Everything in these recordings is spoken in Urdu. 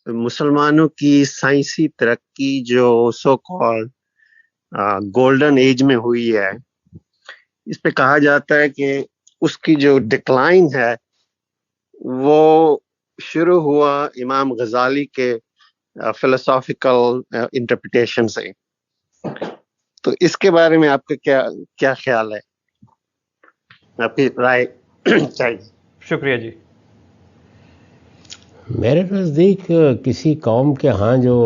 مسلمانوں کی سائنسی ترقی جو سو کال گولڈن ایج میں ہوئی ہے، اس پہ کہا جاتا ہے کہ اس کی جو ڈکلائن ہے وہ شروع ہوا امام غزالی کے فلسافیکل انٹرپریٹیشن سے. تو اس کے بارے میں آپ کا کیا خیال ہے؟ آپ کی رائے چاہیے. شکریہ جی. میرے نزدیک کسی قوم کے ہاں جو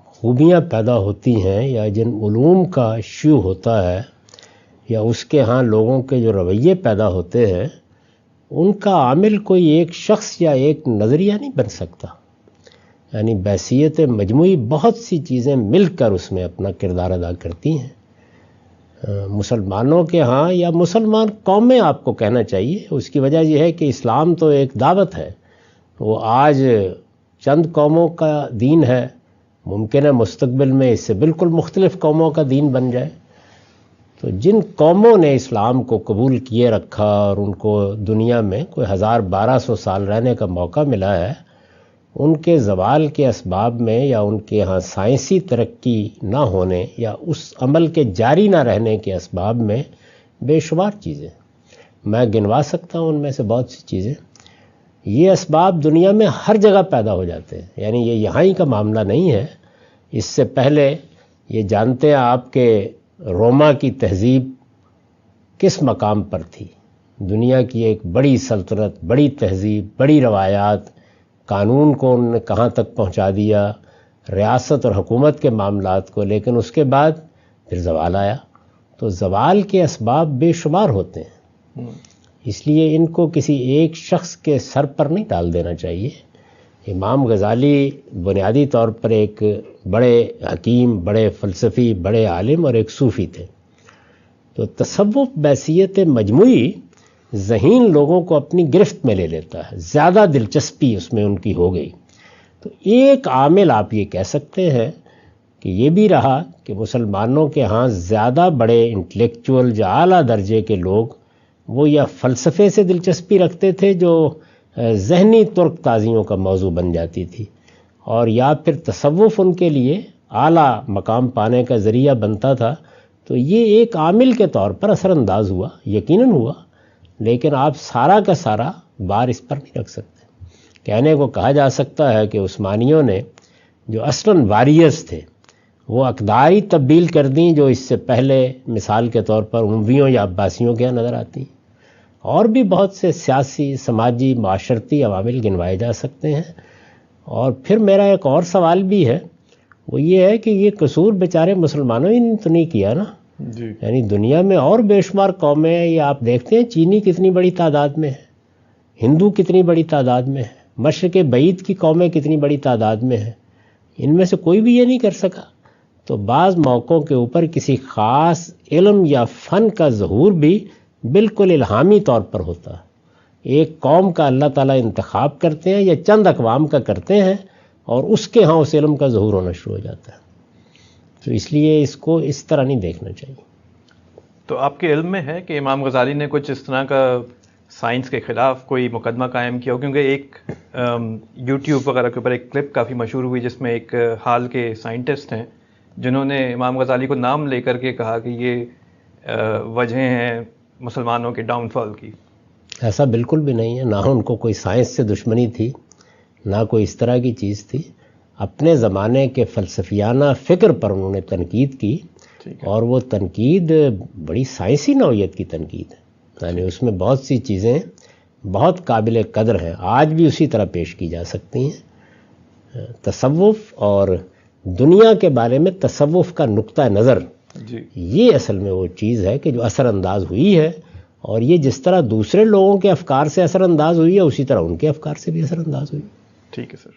خوبیاں پیدا ہوتی ہیں یا جن علوم کا شیوع ہوتا ہے یا اس کے ہاں لوگوں کے جو رویے پیدا ہوتے ہیں، ان کا عامل کوئی ایک شخص یا ایک نظریہ نہیں بن سکتا. یعنی بحیثیت مجموعی بہت سی چیزیں مل کر اس میں اپنا کردار ادا کرتی ہیں. مسلمانوں کے ہاں یا مسلمان قومیں آپ کو کہنا چاہیے، اس کی وجہ یہ ہے کہ اسلام تو ایک دعوت ہے. وہ آج چند قوموں کا دین ہے، ممکن ہے مستقبل میں اس سے بالکل مختلف قوموں کا دین بن جائے. تو جن قوموں نے اسلام کو قبول کیے رکھا اور ان کو دنیا میں کوئی 1200 سال رہنے کا موقع ملا ہے، ان کے زوال کے اسباب میں یا ان کے ہاں سائنسی ترقی نہ ہونے یا اس عمل کے جاری نہ رہنے کے اسباب میں بے شمار چیزیں، میں گنوا سکتا ہوں ان میں سے بہت سی چیزیں. یہ اسباب دنیا میں ہر جگہ پیدا ہو جاتے ہیں، یعنی یہ یہاں ہی کا معاملہ نہیں ہے. اس سے پہلے یہ جانتے ہیں آپ کہ روما کی تہذیب کس مقام پر تھی. دنیا کی ایک بڑی سلطنت، بڑی تہذیب، بڑی روایات، قانون کو انہوں نے کہاں تک پہنچا دیا، ریاست اور حکومت کے معاملات کو. لیکن اس کے بعد پھر زوال آیا. تو زوال کے اسباب بے شمار ہوتے ہیں، اس لیے ان کو کسی ایک شخص کے سر پر نہیں ڈال دینا چاہیے. امام غزالی بنیادی طور پر ایک بڑے حکیم، بڑے فلسفی، بڑے عالم اور ایک صوفی تھے. تو تصوف بحیثیت مجموعی ذہین لوگوں کو اپنی گرفت میں لے لیتا ہے، زیادہ دلچسپی اس میں ان کی ہو گئی. تو ایک عامل آپ یہ کہہ سکتے ہیں کہ یہ بھی رہا کہ مسلمانوں کے ہاں زیادہ بڑے انٹلیکچوئل یا اعلیٰ درجے کے لوگ وہ یا فلسفے سے دلچسپی رکھتے تھے جو ذہنی ترک تازیوں کا موضوع بن جاتی تھی، اور یا پھر تصوف ان کے لیے اعلیٰ مقام پانے کا ذریعہ بنتا تھا. تو یہ ایک عامل کے طور پر اثر انداز ہوا، یقیناً ہوا، لیکن آپ سارا کا سارا بار اس پر نہیں رکھ سکتے. کہنے کو کہا جا سکتا ہے کہ عثمانیوں نے جو اصلاً واریئرز تھے وہ اقداری تبدیل کر دیں جو اس سے پہلے مثال کے طور پر امویوں یا عباسیوں کے یہاں نظر آتی ہیں. اور بھی بہت سے سیاسی، سماجی، معاشرتی عوامل گنوائے جا سکتے ہیں. اور پھر میرا ایک اور سوال بھی ہے، وہ یہ ہے کہ یہ قصور بیچارے مسلمانوں ہی تو نہیں کیا نا. یعنی دنیا میں اور بے شمار قومیں ہیں، یہ آپ دیکھتے ہیں چینی کتنی بڑی تعداد میں ہے، ہندو کتنی بڑی تعداد میں ہے، مشرق بعید کی قومیں کتنی بڑی تعداد میں ہیں. ان میں سے کوئی بھی یہ نہیں کر سکا. تو بعض موقعوں کے اوپر کسی خاص علم یا فن کا ظہور بھی بالکل الہامی طور پر ہوتا ہے. ایک قوم کا اللہ تعالیٰ انتخاب کرتے ہیں یا چند اقوام کا کرتے ہیں اور اس کے ہاں اس علم کا ظہور ہونا شروع ہو جاتا ہے. تو اس لیے اس کو اس طرح نہیں دیکھنا چاہیے. تو آپ کے علم میں ہے کہ امام غزالی نے کچھ اس طرح کا سائنس کے خلاف کوئی مقدمہ قائم کیا ہو؟ کیونکہ ایک یوٹیوب وغیرہ کے اوپر ایک کلپ کافی مشہور ہوئی جس میں ایک حال کے سائنٹسٹ ہیں جنہوں نے امام غزالی کو نام لے کر کے کہا کہ یہ وجہیں ہیں مسلمانوں کے ڈاؤن فال کی. ایسا بالکل بھی نہیں ہے. نہ ان کو کوئی سائنس سے دشمنی تھی، نہ کوئی اس طرح کی چیز تھی. اپنے زمانے کے فلسفیانہ فکر پر انہوں نے تنقید کی، اور وہ تنقید بڑی سائنسی نوعیت کی تنقید ہے. یعنی اس میں بہت سی چیزیں بہت قابل قدر ہیں، آج بھی اسی طرح پیش کی جا سکتی ہیں. تصوف اور دنیا کے بارے میں تصوف کا نقطہ نظر، یہ اصل میں وہ چیز ہے کہ جو اثر انداز ہوئی ہے، اور یہ جس طرح دوسرے لوگوں کے افکار سے اثر انداز ہوئی ہے اسی طرح ان کے افکار سے بھی اثر انداز ہوئی. ٹھیک ہے سر.